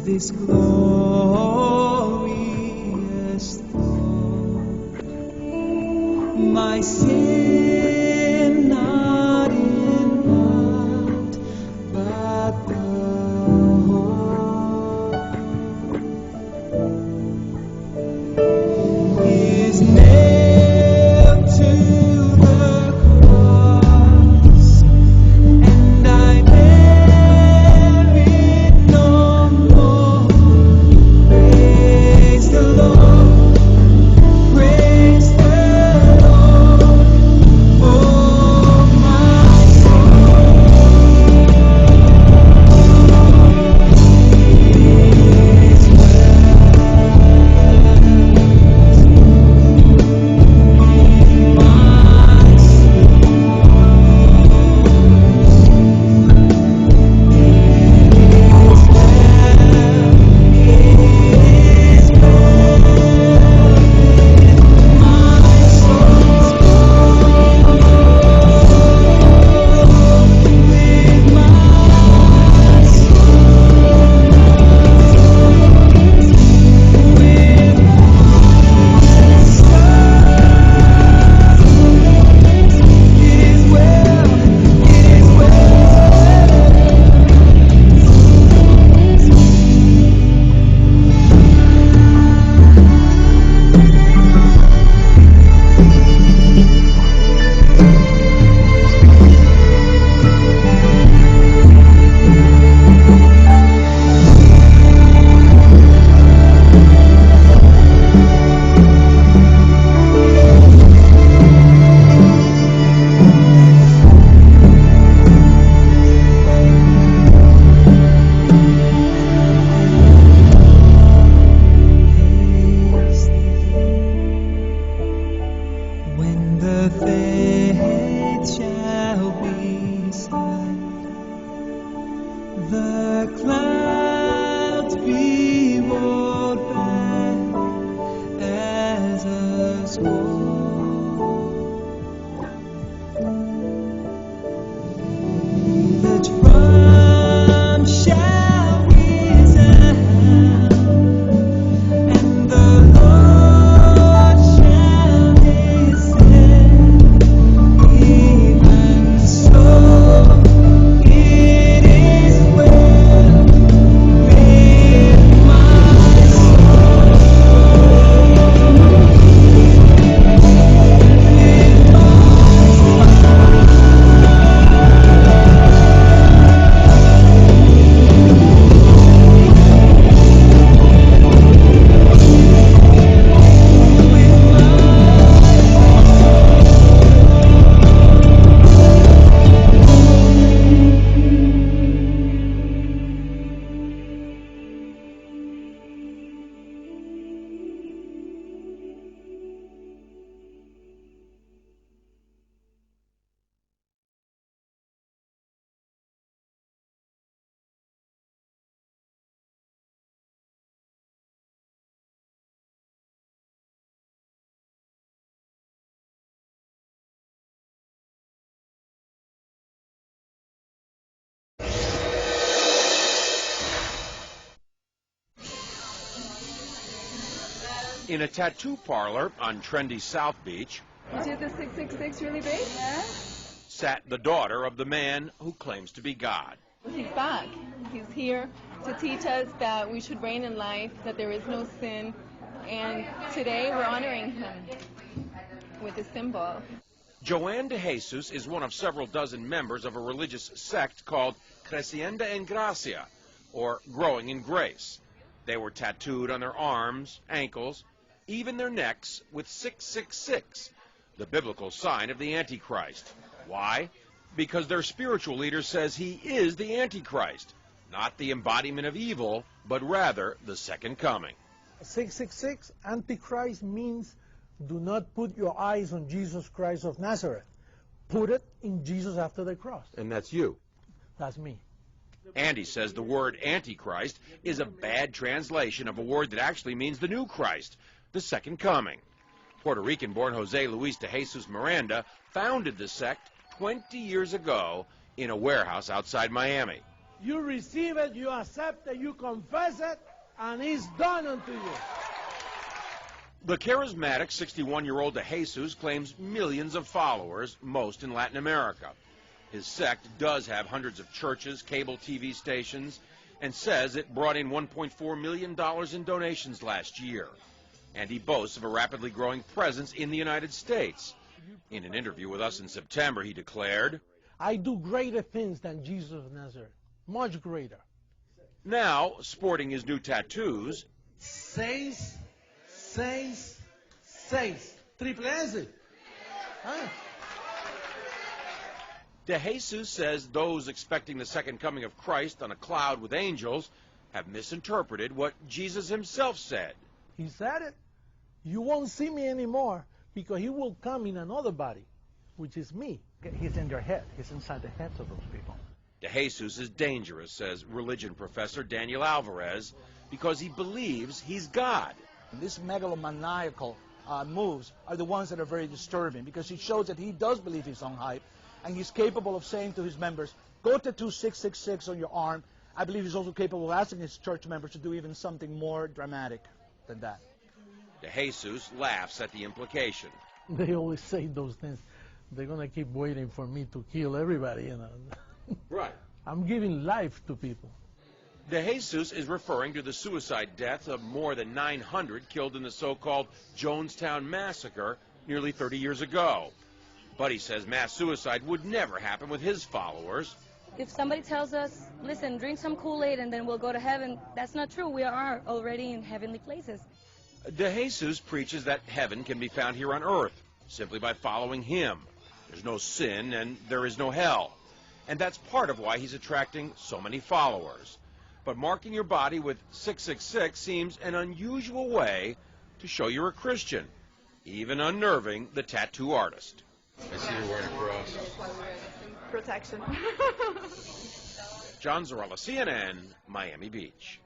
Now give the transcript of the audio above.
this glorious thought. My sin not in naught, but the whole is nailed to the cross, and I bear it no more. Praise the Lord, praise the Lord, oh my soul. When the faith shall be sight, the clouds be rolled back as a scroll. The drum shall resound, and the Lord shall descend. Even so, In a tattoo parlor on trendy South Beach, Is the 666 really big? Yeah. sat the daughter of the man who claims to be God. He's back. He's here to teach us that we should reign in life, that there is no sin, and today we're honoring him with this symbol. Joanne de Jesus is one of several dozen members of a religious sect called Creciendo en Gracia, or Growing in Grace. They were tattooed on their arms, ankles, even their necks with 666, the biblical sign of the Antichrist. Why? Because their spiritual leader says he is the Antichrist, not the embodiment of evil, but rather the second coming. 666, Antichrist, means do not put your eyes on Jesus Christ of Nazareth. Put it in Jesus after the cross. And that's you. That's me. Andy says the word Antichrist is a bad translation of a word that actually means the new Christ, the second coming. Puerto Rican-born Jose Luis de Jesus Miranda founded the sect 20 years ago in a warehouse outside Miami. You receive it, you accept it, you confess it, and it's done unto you. The charismatic 61-year-old de Jesus claims millions of followers, most in Latin America. His sect does have hundreds of churches, cable TV stations, and says it brought in $1.4 million in donations last year. And he boasts of a rapidly growing presence in the United States. In an interview with us in September, he declared, I do greater things than Jesus of Nazareth, much greater. Now, sporting his new tattoos, 666. Triple S. Huh? de Jesus says those expecting the second coming of Christ on a cloud with angels have misinterpreted what Jesus himself said. He said it. You won't see me anymore because he will come in another body, which is me. He's in their head. He's inside the heads of those people. De Jesus is dangerous, says religion professor Daniel Alvarez, because he believes he's God. These megalomaniacal moves are the ones that are very disturbing because it shows that he does believe his own hype, and he's capable of saying to his members, go tattoo 666 on your arm. I believe he's also capable of asking his church members to do even something more dramatic than that. De Jesus laughs at the implication. They always say those things. They're going to keep waiting for me to kill everybody, you know. Right. I'm giving life to people. De Jesus is referring to the suicide deaths of more than 900 killed in the so-called Jonestown Massacre nearly 30 years ago. But he says mass suicide would never happen with his followers. If somebody tells us, listen, drink some Kool-Aid and then we'll go to heaven, that's not true. We are already in heavenly places. De Jesus preaches that heaven can be found here on earth simply by following him. There's no sin and there is no hell. And that's part of why he's attracting so many followers. But marking your body with 666 seems an unusual way to show you're a Christian, even unnerving the tattoo artist. I see you're wearing a cross. Protection. John Zarella, CNN, Miami Beach.